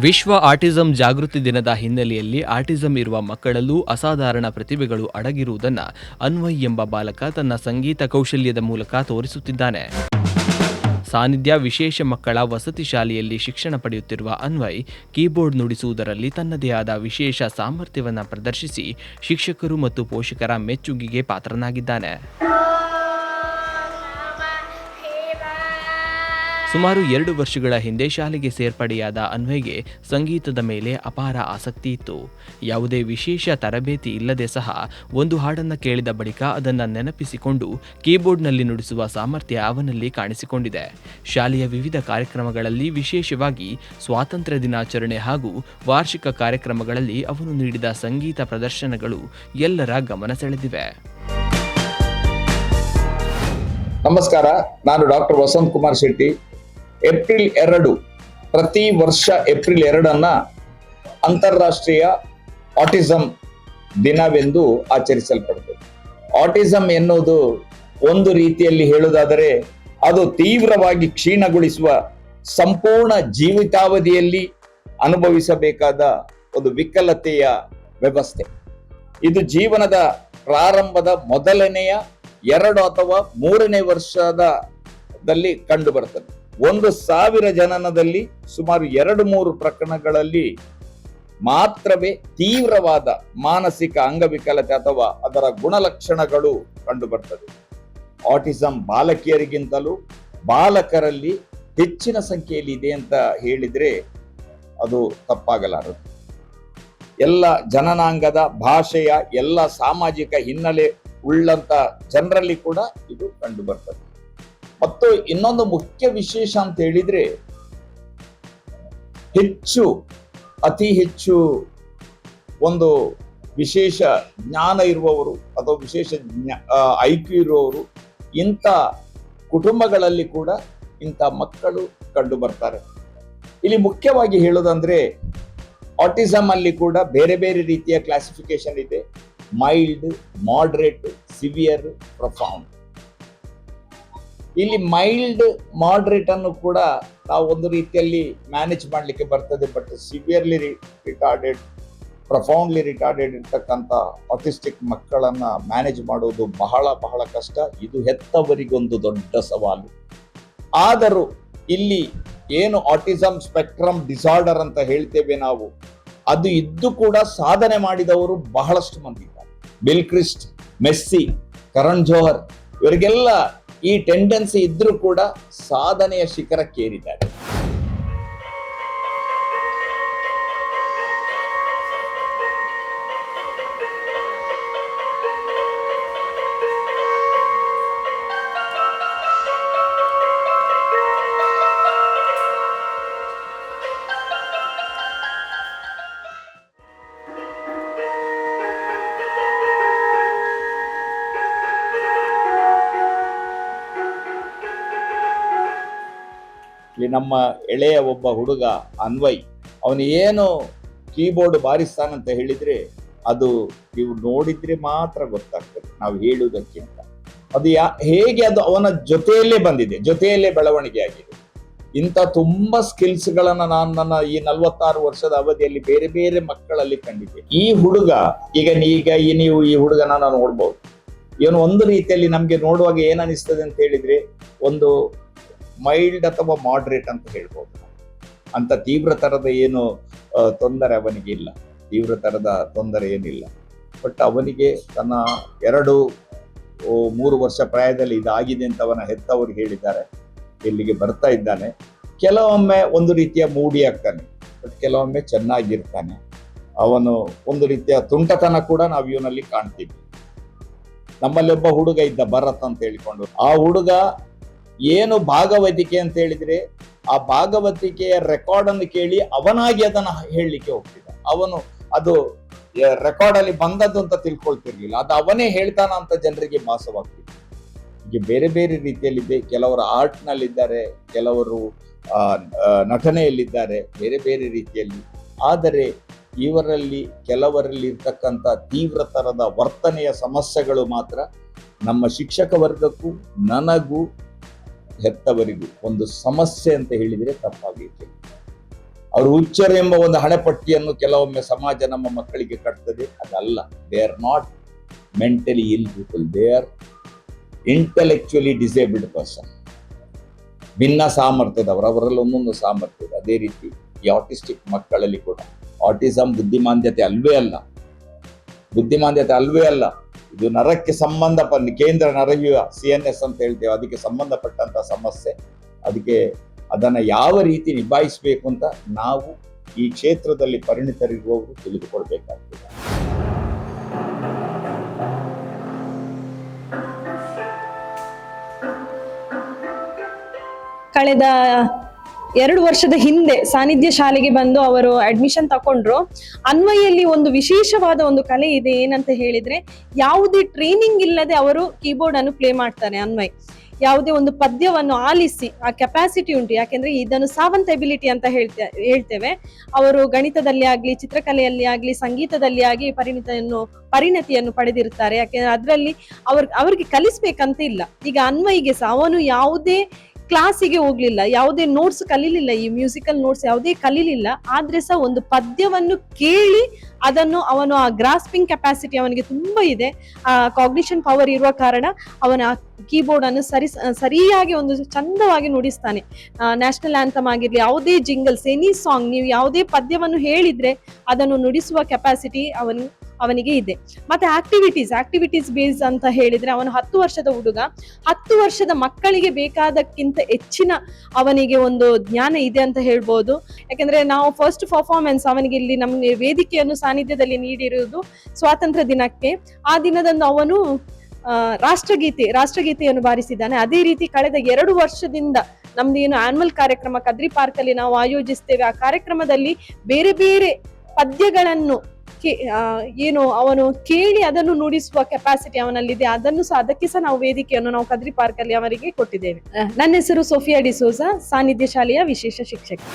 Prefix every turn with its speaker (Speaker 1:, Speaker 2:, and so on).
Speaker 1: ವಿಶ್ವ ಆಟಿಸಂ ಜಾಗೃತಿ ದಿನದ ಹಿನ್ನೆಲೆಯಲ್ಲಿ ಆಟಿಸಂ ಇರುವ ಮಕ್ಕಳಲ್ಲೂ ಅಸಾಧಾರಣ ಪ್ರತಿಭೆಗಳು ಅಡಗಿರುವುದನ್ನು ಅನ್ವಯ್ ಎಂಬ ಬಾಲಕ ತನ್ನ ಸಂಗೀತ ಕೌಶಲ್ಯದ ಮೂಲಕ ತೋರಿಸುತ್ತಿದ್ದಾನೆ. ಸಾನ್ನಿಧ್ಯ ವಿಶೇಷ ಮಕ್ಕಳ ವಸತಿ ಶಾಲೆಯಲ್ಲಿ ಶಿಕ್ಷಣ ಪಡೆಯುತ್ತಿರುವ ಅನ್ವಯ್ ಕೀಬೋರ್ಡ್ ನುಡಿಸುವುದರಲ್ಲಿ ತನ್ನದೇ ಆದ ವಿಶೇಷ ಸಾಮರ್ಥ್ಯವನ್ನು ಪ್ರದರ್ಶಿಸಿ ಶಿಕ್ಷಕರು ಮತ್ತು ಪೋಷಕರ ಮೆಚ್ಚುಗೆಗೆ ಪಾತ್ರನಾಗಿದ್ದಾನೆ. ಸುಮಾರು 2 ವರ್ಷಗಳ ಹಿಂದೆ ಶಾಲೆಗೆ ಸೇರ್ಪಡೆಯಾದ ಅನ್ವಯ್ಗೆ ಸಂಗೀತದ ಮೇಲೆ ಅಪಾರ ಆಸಕ್ತಿ ಇತ್ತು. ಯಾವುದೇ ವಿಶೇಷ ತರಬೇತಿ ಇಲ್ಲದೆ ಸಹ ಒಂದು ಹಾಡನ್ನು ಕೇಳಿದ ಬಳಿಕ ಅದನ್ನು ನೆನಪಿಸಿಕೊಂಡು ಕೀಬೋರ್ಡ್ನಲ್ಲಿ ನುಡಿಸುವ ಸಾಮರ್ಥ್ಯ ಅವನಲ್ಲಿ ಕಾಣಿಸಿಕೊಂಡಿದೆ. ಶಾಲೆಯ ವಿವಿಧ ಕಾರ್ಯಕ್ರಮಗಳಲ್ಲಿ, ವಿಶೇಷವಾಗಿ ಸ್ವಾತಂತ್ರ್ಯ ದಿನಾಚರಣೆ ಹಾಗೂ ವಾರ್ಷಿಕ ಕಾರ್ಯಕ್ರಮಗಳಲ್ಲಿ ಅವನು ನೀಡಿದ ಸಂಗೀತ ಪ್ರದರ್ಶನಗಳು ಎಲ್ಲರ ಗಮನ ಸೆಳೆದಿವೆ.
Speaker 2: ನಮಸ್ಕಾರ, ನಾನು ಡಾಕ್ಟರ್ ವಸಂತ್ ಕುಮಾರ್ ಶೆಟ್ಟಿ. ಏಪ್ರಿಲ್ 2 ಪ್ರತಿ ವರ್ಷ ಏಪ್ರಿಲ್ 2 ಅಂತಾರಾಷ್ಟ್ರೀಯ ಆಟಿಸಂ ದಿನವೆಂದು ಆಚರಿಸಲ್ಪಡುತ್ತದೆ. ಆಟಿಸಂ ಎನ್ನುವುದು ಒಂದು ರೀತಿಯಲ್ಲಿ ಹೇಳುವುದಾದರೆ ಅದು ತೀವ್ರವಾಗಿ ಕ್ಷೀಣಗೊಳಿಸುವ, ಸಂಪೂರ್ಣ ಜೀವಿತಾವಧಿಯಲ್ಲಿ ಅನುಭವಿಸಬೇಕಾದ ಒಂದು ವಿಕಲತೆಯ ವ್ಯವಸ್ಥೆ. ಇದು ಜೀವನದ ಪ್ರಾರಂಭದ ಮೊದಲನೆಯ 2 ಅಥವಾ 3ನೇ ವರ್ಷದಲ್ಲಿ ಕಂಡು ಬರ್ತದೆ. 1,000 ಜನನದಲ್ಲಿ ಸುಮಾರು 2-3 ಪ್ರಕರಣಗಳಲ್ಲಿ ಮಾತ್ರವೇ ತೀವ್ರವಾದ ಮಾನಸಿಕ ಅಂಗವಿಕಲತೆ ಅಥವಾ ಅದರ ಗುಣಲಕ್ಷಣಗಳು ಕಂಡು ಬರ್ತದೆ. ಆಟಿಸಂ ಬಾಲಕಿಯರಿಗಿಂತಲೂ ಬಾಲಕರಲ್ಲಿ ಹೆಚ್ಚಿನ ಸಂಖ್ಯೆಯಲ್ಲಿ ಇದೆ ಅಂತ ಹೇಳಿದ್ರೆ ಅದು ತಪ್ಪಾಗಲಾರದು. ಎಲ್ಲ ಜನನಾಂಗದ, ಭಾಷೆಯ, ಎಲ್ಲ ಸಾಮಾಜಿಕ ಹಿನ್ನೆಲೆ ಉಳ್ಳಂತ ಜನರಲ್ಲಿ ಕೂಡ ಇದು ಕಂಡು ಬರ್ತದೆ. ಮತ್ತು ಇನ್ನೊಂದು ಮುಖ್ಯ ವಿಶೇಷ ಅಂತ ಹೇಳಿದ್ರೆ, ಅತಿ ಹೆಚ್ಚು ಒಂದು ವಿಶೇಷ ಜ್ಞಾನ ಇರುವವರು ಅಥವಾ ವಿಶೇಷ ಐಕ್ಯೂ ಇರುವವರು ಇಂಥ ಕುಟುಂಬಗಳಲ್ಲಿ ಕೂಡ ಇಂಥ ಮಕ್ಕಳು ಕಂಡು ಬರ್ತಾರೆ. ಇಲ್ಲಿ ಮುಖ್ಯವಾಗಿ ಹೇಳೋದಂದ್ರೆ, ಆಟಿಸಂ ಅಲ್ಲಿ ಕೂಡ ಬೇರೆ ಬೇರೆ ರೀತಿಯ ಕ್ಲಾಸಿಫಿಕೇಶನ್ ಇದೆ. Mild, moderate, severe, profound. ಇಲ್ಲಿ ಮೈಲ್ಡ್, ಮಾಡರೇಟ್ ಅನ್ನು ಕೂಡ ನಾವು ಒಂದು ರೀತಿಯಲ್ಲಿ ಮ್ಯಾನೇಜ್ ಮಾಡಲಿಕ್ಕೆ ಬರ್ತದೆ. But severely retarded, profoundly retarded ಇರ್ತಕ್ಕಂಥ ಆಟಿಸ್ಟಿಕ್ ಮಕ್ಕಳನ್ನ ಮ್ಯಾನೇಜ್ ಮಾಡೋದು ಬಹಳ ಬಹಳ ಕಷ್ಟ. ಇದು ಹೆತ್ತವರಿಗೊಂದು ದೊಡ್ಡ ಸವಾಲು. ಆದರೂ ಇಲ್ಲಿ ಏನು ಆಟಿಸಂ ಸ್ಪೆಕ್ಟ್ರಮ್ ಡಿಸಾರ್ಡರ್ ಅಂತ ಹೇಳ್ತೇವೆ ನಾವು, ಅದು ಇದ್ದು ಕೂಡ ಸಾಧನೆ ಮಾಡಿದವರು ಬಹಳಷ್ಟು ಮಂದಿ ಇದ್ದಾರೆ. ಬಿಲ್ ಕ್ರಿಸ್ಟ್, ಮೆಸ್ಸಿ, ಕರಣ್ ಜೋಹರ್ ಇವರಿಗೆಲ್ಲ ಈ ಟೆಂಡೆನ್ಸಿ ಇದ್ರೂ ಕೂಡ ಸಾಧನೆಯ ಶಿಖರಕ್ಕೇರಿದ್ದಾರೆ. ಇಲ್ಲಿ ನಮ್ಮ ಎಳೆಯ ಒಬ್ಬ ಹುಡುಗ ಅನ್ವಯ್, ಅವನು ಏನು ಕೀಬೋರ್ಡ್ ಬಾರಿಸ್ತಾನಂತ ಹೇಳಿದ್ರೆ ಅದು ನೀವು ನೋಡಿದ್ರೆ ಮಾತ್ರ ಗೊತ್ತಾಗ್ತದೆ, ನಾವು ಹೇಳುವುದಕ್ಕಿಂತ. ಅದು ಹೇಗೆ ಅದು ಅವನ ಜೊತೆಯಲ್ಲೇ ಬಂದಿದೆ, ಜೊತೆಯಲ್ಲೇ ಬೆಳವಣಿಗೆ ಆಗಿದೆ. ಇಂಥ ತುಂಬಾ ಸ್ಕಿಲ್ಸ್ ಗಳನ್ನ ನಾನು ನನ್ನ ಈ 46 ವರ್ಷದ ಅವಧಿಯಲ್ಲಿ ಬೇರೆ ಬೇರೆ ಮಕ್ಕಳಲ್ಲಿ ಕಂಡಿದ್ದೆ. ಈ ಹುಡುಗ ಈಗ ನೀವು ಈ ಹುಡುಗನ ನೋಡ್ಬೋದು. ಇವನು ಒಂದು ರೀತಿಯಲ್ಲಿ ನಮ್ಗೆ ನೋಡುವಾಗ ಏನ್ ಅನಿಸ್ತದೆ ಅಂತ ಹೇಳಿದ್ರೆ, ಒಂದು ಮೈಲ್ಡ್ ಅಥವಾ ಮಾಡರೇಟ್ ಅಂತ ಹೇಳ್ಬೋದು. ಅಂತ ತೀವ್ರತರದ ಏನು ತೊಂದರೆ ಅವನಿಗೆ ಇಲ್ಲ, ತೀವ್ರತರದ ತೊಂದರೆ ಏನಿಲ್ಲ. ಬಟ್ ಅವನಿಗೆ ತನ್ನ 2-3 ವರ್ಷ ಪ್ರಾಯದಲ್ಲಿ ಇದಾಗಿದೆ ಅಂತ ಅವನ ಹೆತ್ತವರು ಹೇಳಿದ್ದಾರೆ. ಇಲ್ಲಿಗೆ ಬರ್ತಾ ಇದ್ದಾನೆ. ಕೆಲವೊಮ್ಮೆ ಒಂದು ರೀತಿಯ ಮೂಡಿ ಆಗ್ತಾನೆ, ಬಟ್ ಕೆಲವೊಮ್ಮೆ ಚೆನ್ನಾಗಿರ್ತಾನೆ. ಅವನು ಒಂದು ರೀತಿಯ ತುಂಟತನ ಕೂಡ ನಾವು ಇವನಲ್ಲಿ ಕಾಣ್ತೀವಿ. ನಮ್ಮಲ್ಲಿ ಒಬ್ಬ ಹುಡುಗ ಇದ್ದ, ಭರತ್ ಅಂತ ಹೇಳಿಕೊಂಡು. ಆ ಹುಡುಗ ಏನು ಭಾಗವತಿಕೆ ಅಂತ ಹೇಳಿದ್ರೆ, ಆ ಭಾಗವತಿಕೆಯ ರೆಕಾರ್ಡ್ ಅನ್ನು ಕೇಳಿ ಅವನಾಗಿ ಅದನ್ನ ಹೇಳಲಿಕ್ಕೆ ಹೋಗ್ತಿದ್ದ. ಅವನು ಅದು ರೆಕಾರ್ಡ್ ಅಲ್ಲಿ ಬಂದದ್ದು ಅಂತ ತಿಳ್ಕೊಳ್ತಿರ್ಲಿಲ್ಲ, ಅದು ಅವನೇ ಹೇಳ್ತಾನ ಅಂತ ಜನರಿಗೆ ಭಾಸವಾಗ್ತಿತ್ತು. ಹೀಗೆ ಬೇರೆ ಬೇರೆ ರೀತಿಯಲ್ಲಿದೆ. ಕೆಲವರು ಆರ್ಟ್ ನಲ್ಲಿದ್ದಾರೆ, ಕೆಲವರು ನಟನೆಯಲ್ಲಿದ್ದಾರೆ, ಬೇರೆ ಬೇರೆ ರೀತಿಯಲ್ಲಿ. ಆದರೆ ಇವರಲ್ಲಿ ಕೆಲವರಲ್ಲಿ ಇರ್ತಕ್ಕಂಥ ತೀವ್ರತರದ ವರ್ತನೆಯ ಸಮಸ್ಯೆಗಳು ಮಾತ್ರ ನಮ್ಮ ಶಿಕ್ಷಕ ವರ್ಗಕ್ಕೂ ನನಗೂ ಹೆತ್ತವರಿಗೂ ಒಂದು ಸಮಸ್ಯೆ ಅಂತ ಹೇಳಿದರೆ ತಪ್ಪಾಗೈತೆ. ಅವರು ಹುಚ್ಚರು ಎಂಬ ಒಂದು ಹಣೆಪಟ್ಟಿಯನ್ನು ಕೆಲವೊಮ್ಮೆ ಸಮಾಜ ನಮ್ಮ ಮಕ್ಕಳಿಗೆ ಕಟ್ತದೆ. ಅದಲ್ಲ. ದೇ ಆರ್ ನಾಟ್ ಮೆಂಟಲಿ ಇಲ್ people, they are intellectually disabled person. ಭಿನ್ನ ಸಾಮರ್ಥ್ಯದವರು, ಅವರಲ್ಲಿ ಒಂದೊಂದು ಸಾಮರ್ಥ್ಯ ಇದೆ. ಅದೇ ರೀತಿ ಈ ಆಟಿಸ್ಟಿಕ್ ಮಕ್ಕಳಲ್ಲಿ ಕೂಡ ಆಟಿಸಮ್ ಬುದ್ಧಿಮಾಂದ್ಯತೆ ಅಲ್ವೇ ಅಲ್ಲ, ಬುದ್ಧಿಮಾಂದ್ಯತೆ ಅಲ್ವೇ ಅಲ್ಲ. ಇದು ನರಕ್ಕೆ ಸಂಬಂಧಪಟ್ಟ ಕೇಂದ್ರ ನರವ್ಯೂಹ CNS ಅಂತ ಹೇಳ್ತೇವೆ, ಅದಕ್ಕೆ ಸಂಬಂಧಪಟ್ಟಂತ ಸಮಸ್ಯೆ. ಅದಕ್ಕೆ ಅದನ್ನ ಯಾವ ರೀತಿ ನಿಭಾಯಿಸಬೇಕು ಅಂತ ನಾವು ಈ ಕ್ಷೇತ್ರದಲ್ಲಿ ಪರಿಣಿತರಿರುವವರು ತಿಳಿದುಕೊಳ್ಬೇಕಾಗ್ತದೆ.
Speaker 3: ಕಳೆದ 2 ವರ್ಷದ ಹಿಂದೆ ಸಾನ್ನಿಧ್ಯ ಶಾಲೆಗೆ ಬಂದು ಅವರು ಅಡ್ಮಿಷನ್ ತಕೊಂಡ್ರು. ಅನ್ವಯಲ್ಲಿ ಒಂದು ವಿಶೇಷವಾದ ಒಂದು ಕಲೆ ಇದೆ. ಏನಂತ ಹೇಳಿದ್ರೆ, ಯಾವುದೇ ಟ್ರೈನಿಂಗ್ ಇಲ್ಲದೆ ಅವರು ಕೀಬೋರ್ಡ್ ಅನ್ನು ಪ್ಲೇ ಮಾಡ್ತಾರೆ. ಅನ್ವಯ್ ಯಾವುದೇ ಒಂದು ಪದ್ಯವನ್ನು ಆಲಿಸಿ ಆ ಕೆಪಾಸಿಟಿ ಉಂಟು. ಯಾಕೆಂದ್ರೆ ಇದನ್ನು ಸಾವಂತ್ ಎಬಿಲಿಟಿ ಅಂತ ಹೇಳ್ತೇವೆ. ಅವರು ಗಣಿತದಲ್ಲಿ ಆಗ್ಲಿ, ಚಿತ್ರಕಲೆಯಲ್ಲಿ ಆಗ್ಲಿ, ಸಂಗೀತದಲ್ಲಿ ಆಗಿ ಪರಿಣತಿಯನ್ನು ಪಡೆದಿರ್ತಾರೆ. ಯಾಕೆಂದ್ರೆ ಅದರಲ್ಲಿ ಅವ್ರಿಗೆ ಕಲಿಸ್ಬೇಕಂತ ಇಲ್ಲ. ಈಗ ಅನ್ವಯಿಗೆ ಸಹ ಅವನು ಯಾವುದೇ ಕ್ಲಾಸಿಗೆ ಹೋಗ್ಲಿಲ್ಲ, ಯಾವುದೇ ನೋಟ್ಸ್ ಕಲೀಲಿಲ್ಲ, ಈ ಮ್ಯೂಸಿಕಲ್ ನೋಟ್ಸ್ ಯಾವುದೇ ಕಲೀಲಿಲ್ಲ. ಆದ್ರೆ ಸಹ ಒಂದು ಪದ್ಯವನ್ನು ಕೇಳಿ ಅದನ್ನು ಅವನು ಆ ಗ್ರಾಸ್ಪಿಂಗ್ ಕೆಪಾಸಿಟಿ ಅವನಿಗೆ ತುಂಬಾ ಇದೆ. ಆ ಕಾಗ್ನಿಷನ್ ಪವರ್ ಇರುವ ಕಾರಣ ಅವನ ಕೀಬೋರ್ಡ್ ಅನ್ನು ಸರಿಯಾಗಿ ಒಂದು ಚಂದವಾಗಿ ನುಡಿಸ್ತಾನೆ. ನ್ಯಾಷನಲ್ ಆಂಥಮ್ ಆಗಿರ್ಲಿ, ಯಾವುದೇ ಜಿಂಗಲ್ಸ್, ಎನಿ ಸಾಂಗ್, ನೀವು ಯಾವುದೇ ಪದ್ಯವನ್ನು ಹೇಳಿದ್ರೆ ಅದನ್ನು ನುಡಿಸುವ ಕೆಪಾಸಿಟಿ ಅವನಿಗೆ ಇದೆ. ಮತ್ತೆ ಆಕ್ಟಿವಿಟೀಸ್ ಬೇಸ್ ಅಂತ ಹೇಳಿದ್ರೆ, ಅವನು 10 ವರ್ಷದ ಹುಡುಗ. 10 ವರ್ಷದ ಮಕ್ಕಳಿಗೆ ಬೇಕಾದಕ್ಕಿಂತ ಹೆಚ್ಚಿನ ಅವನಿಗೆ ಒಂದು ಜ್ಞಾನ ಇದೆ ಅಂತ ಹೇಳ್ಬೋದು. ಯಾಕಂದ್ರೆ ನಾವು ಫಸ್ಟ್ ಪರ್ಫಾರ್ಮೆನ್ಸ್ ಅವನಿಗೆ ಇಲ್ಲಿ ನಮಗೆ ವೇದಿಕೆಯನ್ನು ಸಾನ್ನಿಧ್ಯದಲ್ಲಿ ನೀಡಿರುವುದು ಸ್ವಾತಂತ್ರ್ಯ ದಿನಕ್ಕೆ. ಆ ದಿನದಂದು ಅವನು ರಾಷ್ಟ್ರಗೀತೆಯನ್ನು ಬಾರಿಸಿದ್ದಾನೆ. ಅದೇ ರೀತಿ ಕಳೆದ 2 ವರ್ಷದಿಂದ ನಮ್ದು ಏನು ಆನ್ಯುವಲ್ ಕಾರ್ಯಕ್ರಮ ಕದ್ರಿ ಪಾರ್ಕ್ ಅಲ್ಲಿ ನಾವು ಆಯೋಜಿಸ್ತೇವೆ, ಆ ಕಾರ್ಯಕ್ರಮದಲ್ಲಿ ಬೇರೆ ಬೇರೆ ಪದ್ಯಗಳನ್ನು ಏನು ಅವನು ಕೇಳಿ ಅದನ್ನು ನುಡಿಸುವ ಕೆಪಾಸಿಟಿ ಅವನಲ್ಲಿದೆ. ಅದಕ್ಕೆ ಸಹ ನಾವು ವೇದಿಕೆಯನ್ನು ನಾವು ಕದ್ರಿ ಪಾರ್ಕ್ ಅಲ್ಲಿ ಅವರಿಗೆ ಕೊಟ್ಟಿದ್ದೇವೆ. ನನ್ನ ಹೆಸರು ಸೋಫಿಯಾ ಡಿಸೋಜಾ, ಸಾನ್ನಿಧ್ಯ ಶಾಲೆಯ ವಿಶೇಷ ಶಿಕ್ಷಕಿ.